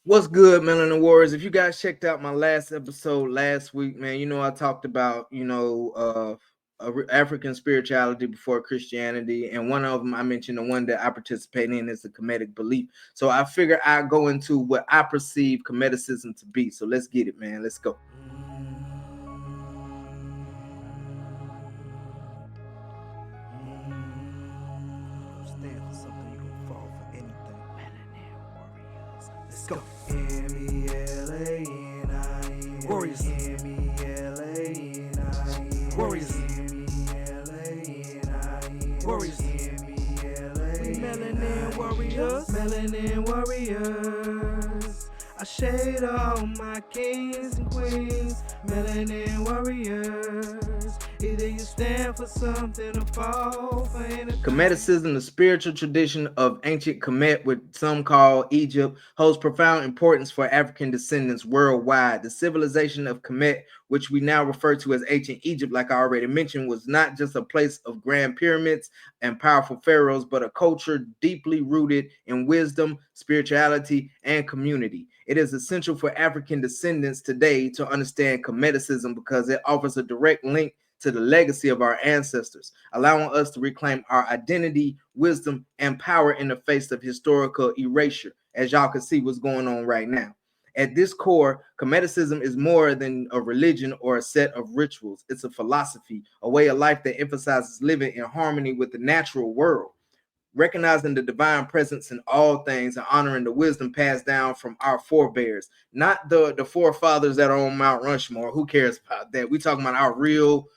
What's good, Melanin Warriors? If you guys checked out my last episode last week, man, I talked about, African spirituality before Christianity. And one of them, I mentioned the one that I participate in is the Kemetic belief. So I figure I'd go into what I perceive Kemeticism to be. So let's get it, man. Let's go. Stand for something, you gon' fall for anything. Melanin Warriors. Let's go. M-E-L-A-N-I-N. Warriors. M-E-L-A-N-I-N. Warriors. M-E-L-A-N-I-N. Warriors. M-E-L-A-N-I-N. Melanin Warriors. Melanin Warriors. I shade all my kings and queens. Melanin Warriors. Either you stand for something or fall for anything. Kemeticism, the spiritual tradition of ancient Kemet, which some call Egypt, holds profound importance for African descendants worldwide. The civilization of Kemet, which we now refer to as ancient Egypt, like I already mentioned, was not just a place of grand pyramids and powerful pharaohs, but a culture deeply rooted in wisdom, spirituality, and community. It is essential for African descendants today to understand Kemeticism because it offers a direct link to the legacy of our ancestors, allowing us to reclaim our identity, wisdom, and power in the face of historical erasure, as y'all can see what's going on right now. At this core, Kemeticism is more than a religion or a set of rituals. It's a philosophy, a way of life that emphasizes living in harmony with the natural world, recognizing the divine presence in all things and honoring the wisdom passed down from our forebears, not the forefathers that are on Mount Rushmore. Who cares about that? We talking about our real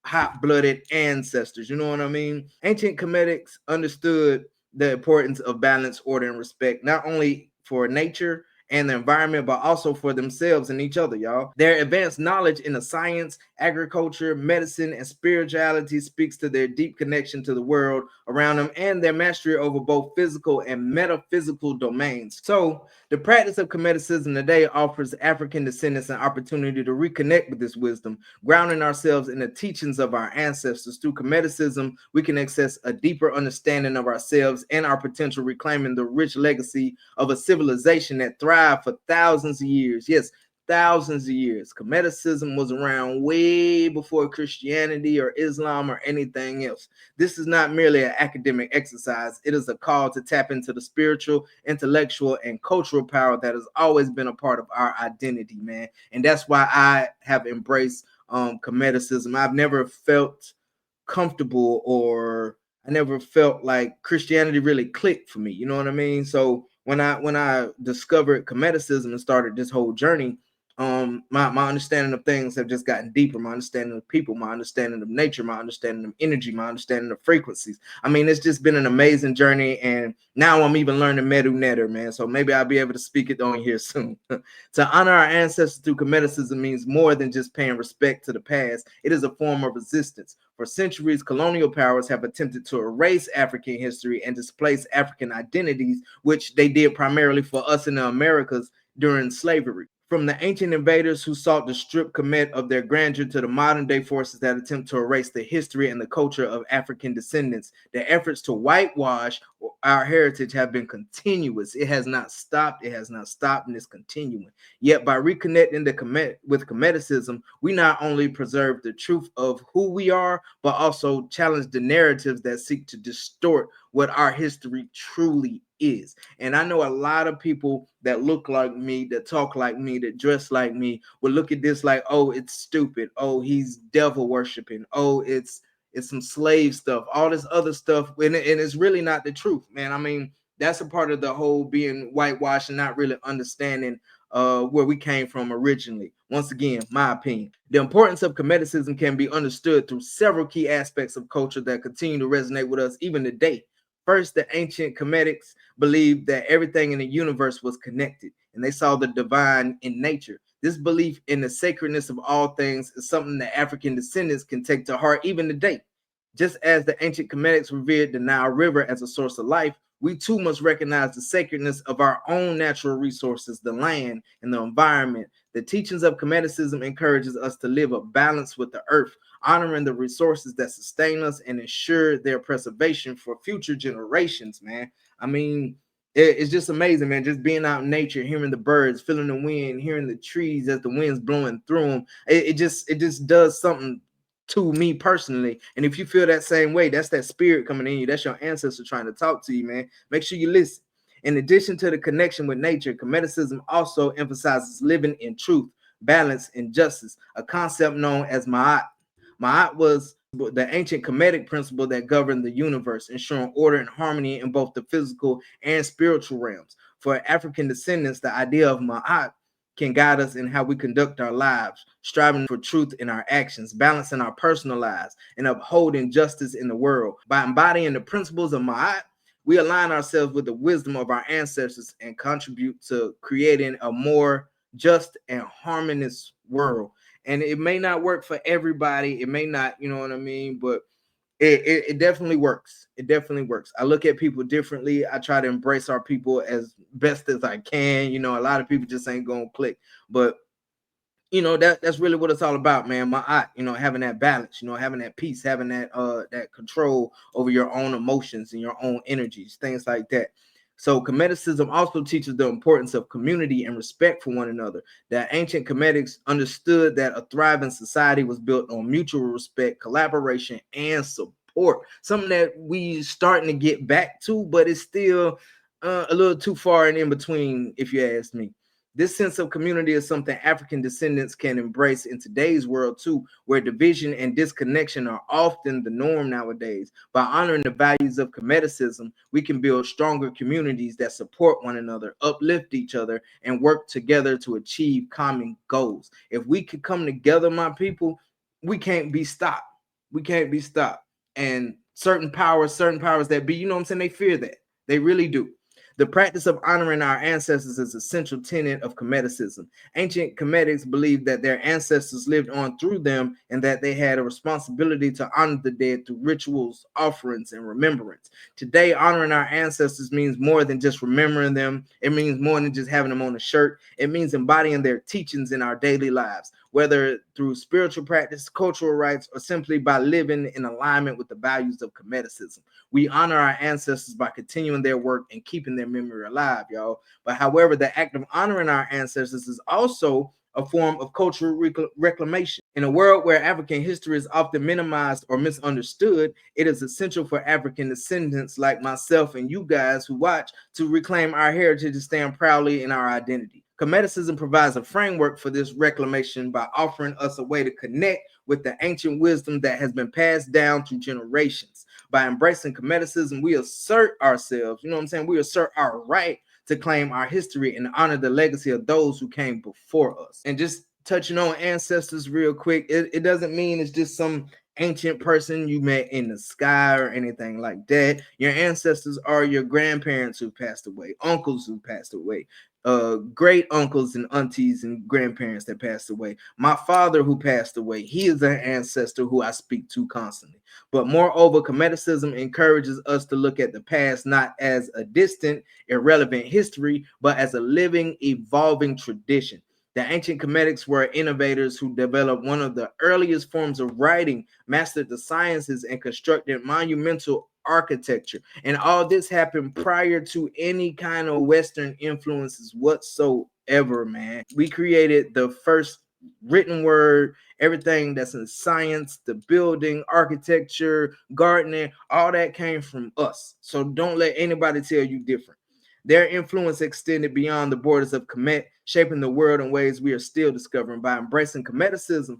hot-blooded ancestors. You know what I mean? Ancient Kemetics understood the importance of balance, order, and respect, not only for nature and the environment, but also for themselves and each other, y'all. Their advanced knowledge in the science, agriculture, medicine, and spirituality speaks to their deep connection to the world around them and their mastery over both physical and metaphysical domains. So, the practice of Kemeticism today offers African descendants an opportunity to reconnect with this wisdom, grounding ourselves in the teachings of our ancestors. Through Kemeticism, we can access a deeper understanding of ourselves and our potential, reclaiming the rich legacy of a civilization that thrived for thousands of years. Yes, thousands of years. Kemeticism was around way before Christianity or Islam or anything else. This is not merely an academic exercise. It is a call to tap into the spiritual, intellectual, and cultural power that has always been a part of our identity, man. And that's why I have embraced Kemeticism. I've never felt comfortable, or I never felt like Christianity really clicked for me. You know what I mean? So when I discovered Kemeticism and started this whole journey, my understanding of things have just gotten deeper. My understanding of people, my understanding of nature, my understanding of energy, my understanding of frequencies. I mean, it's just been an amazing journey, and now I'm even learning Medu Netter, man. So maybe I'll be able to speak it on here soon. To honor our ancestors through Kemeticism means more than just paying respect to the past. It is a form of resistance. For centuries, colonial powers have attempted to erase African history and displace African identities, which they did primarily for us in the Americas during slavery. From the ancient invaders who sought to strip Kemet of their grandeur to the modern day forces that attempt to erase the history and the culture of African descendants, the efforts to whitewash our heritage have been continuous. It has not stopped. It has not stopped, and it's continuing. Yet, by reconnecting with Kemeticism, we not only preserve the truth of who we are, but also challenge the narratives that seek to distort what our history truly is. And I know a lot of people that look like me, that talk like me, that dress like me will look at this like, oh, it's stupid. Oh, he's devil worshiping. Oh, it's some slave stuff, all this other stuff. And it's really not the truth, man. I mean, that's a part of the whole being whitewashed and not really understanding where we came from originally. Once again, my opinion. The importance of Kemeticism can be understood through several key aspects of culture that continue to resonate with us even today. First, the ancient Kemetics believed that everything in the universe was connected, and they saw the divine in nature. This belief in the sacredness of all things is something that African descendants can take to heart even today. Just as the ancient Kemetics revered the Nile River as a source of life, we too must recognize the sacredness of our own natural resources, the land and the environment. The teachings of Kemeticism encourages us to live a balance with the earth, honoring the resources that sustain us and ensure their preservation for future generations, man. I mean, It's just amazing, man. Just being out in nature, hearing the birds, feeling the wind, hearing the trees as the wind's blowing through them. It just does something to me personally. And if you feel that same way, that's that spirit coming in you. That's your ancestor trying to talk to you, man. Make sure you listen. In addition to the connection with nature, Kemeticism also emphasizes living in truth, balance, and justice, a concept known as Ma'at. Ma'at was the ancient Kemetic principle that governed the universe, ensuring order and harmony in both the physical and spiritual realms. For African descendants, the idea of Ma'at can guide us in how we conduct our lives, striving for truth in our actions, balancing our personal lives, and upholding justice in the world. By embodying the principles of Ma'at, we align ourselves with the wisdom of our ancestors and contribute to creating a more just and harmonious world. And it may not work for everybody. It may not, you know what I mean? But it definitely works. It definitely works. I look at people differently. I try to embrace our people as best as I can. You know, a lot of people just ain't gonna click. But you know, that's really what it's all about, man. My eye, you know, having that balance, you know, having that peace, having that control over your own emotions and your own energies, things like that. So Kemeticism also teaches the importance of community and respect for one another. The ancient Kemetics understood that a thriving society was built on mutual respect, collaboration, and support. Something that we starting to get back to, but it's still a little too far and in between, if you ask me. This sense of community is something African descendants can embrace in today's world too, where division and disconnection are often the norm nowadays. By honoring the values of Kemeticism, we can build stronger communities that support one another, uplift each other, and work together to achieve common goals. If we could come together, my people, we can't be stopped. We can't be stopped. And certain powers that be, you know what I'm saying, they fear that. They really do. The practice of honoring our ancestors is a central tenet of Kemeticism. Ancient Kemetics believed that their ancestors lived on through them and that they had a responsibility to honor the dead through rituals, offerings, and remembrance. Today, honoring our ancestors means more than just remembering them. It means more than just having them on a shirt. It means embodying their teachings in our daily lives, whether through spiritual practice, cultural rites, or simply by living in alignment with the values of Kemeticism. We honor our ancestors by continuing their work and keeping their memory alive, y'all. But however, the act of honoring our ancestors is also a form of cultural reclamation. In a world where African history is often minimized or misunderstood, it is essential for African descendants like myself and you guys who watch to reclaim our heritage and stand proudly in our identity. Kemeticism provides a framework for this reclamation by offering us a way to connect with the ancient wisdom that has been passed down through generations. By embracing Kemeticism, we assert ourselves, you know what I'm saying? We assert our right to claim our history and honor the legacy of those who came before us. And just touching on ancestors real quick, it doesn't mean it's just some ancient person you met in the sky or anything like that. Your ancestors are your grandparents who passed away, uncles who passed away, great uncles and aunties and grandparents that passed away. My father who passed away, he is an ancestor who I speak to constantly. But moreover, Kemeticism encourages us to look at the past not as a distant, irrelevant history, but as a living, evolving tradition. The ancient Kemetics were innovators who developed one of the earliest forms of writing, mastered the sciences, and constructed monumental architecture. And all this happened prior to any kind of Western influences whatsoever, man. We created the first written word, everything that's in science, the building, architecture, gardening, all that came from us. So don't let anybody tell you different. Their influence extended beyond the borders of Kemet, shaping the world in ways we are still discovering. By embracing Kemeticism,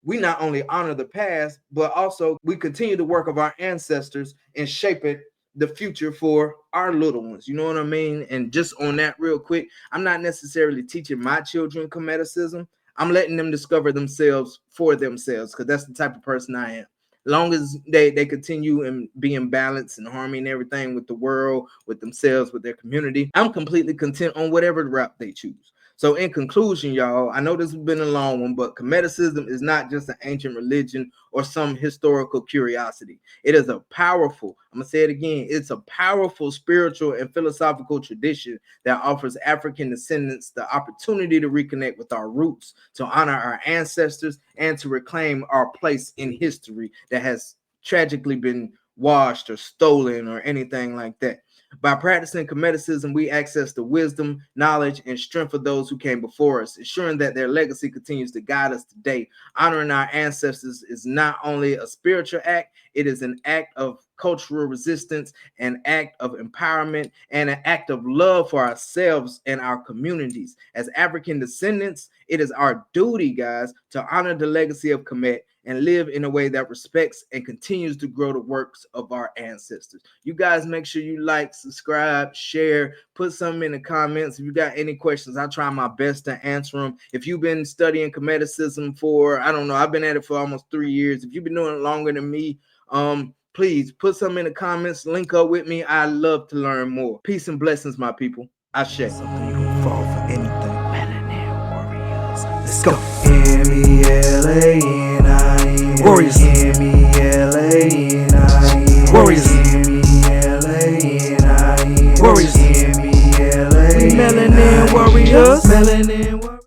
we not only honor the past, but also we continue the work of our ancestors and shape it the future for our little ones. You know what I mean? And just on that real quick, I'm not necessarily teaching my children Kemeticism. I'm letting them discover themselves for themselves because that's the type of person I am. Long as they continue and be in balance and harmony and everything with the world, with themselves, with their community, I'm completely content on whatever route they choose. So in conclusion, y'all, I know this has been a long one, but Kemeticism is not just an ancient religion or some historical curiosity. It is a powerful, I'm going to say it again, it's a powerful spiritual and philosophical tradition that offers African descendants the opportunity to reconnect with our roots, to honor our ancestors, and to reclaim our place in history that has tragically been washed or stolen or anything like that. By practicing Kemetism, we access the wisdom, knowledge, and strength of those who came before us, ensuring that their legacy continues to guide us today. Honoring our ancestors is not only a spiritual act, it is an act of cultural resistance, an act of empowerment, and an act of love for ourselves and our communities. As African descendants, it is our duty, guys, to honor the legacy of Kemet and live in a way that respects and continues to grow the works of our ancestors. You guys make sure you like, subscribe, share, put something in the comments. If you got any questions, I'll try my best to answer them. If you've been studying Kemeticism for, I don't know, I've been at it for almost 3 years. If you've been doing it longer than me, please put something in the comments, link up with me. I love to learn more. Peace and blessings, my people. Ashe. Something you can fall for anything. Melanin warriors. Let's go. M-E-L-A-N-I-N Warriors. M-E-L-A-N-I-N Warriors. M-E-L-A-N-I-N Warriors. M-E-L-A-N-I-N Melanin warriors. Melanin warriors.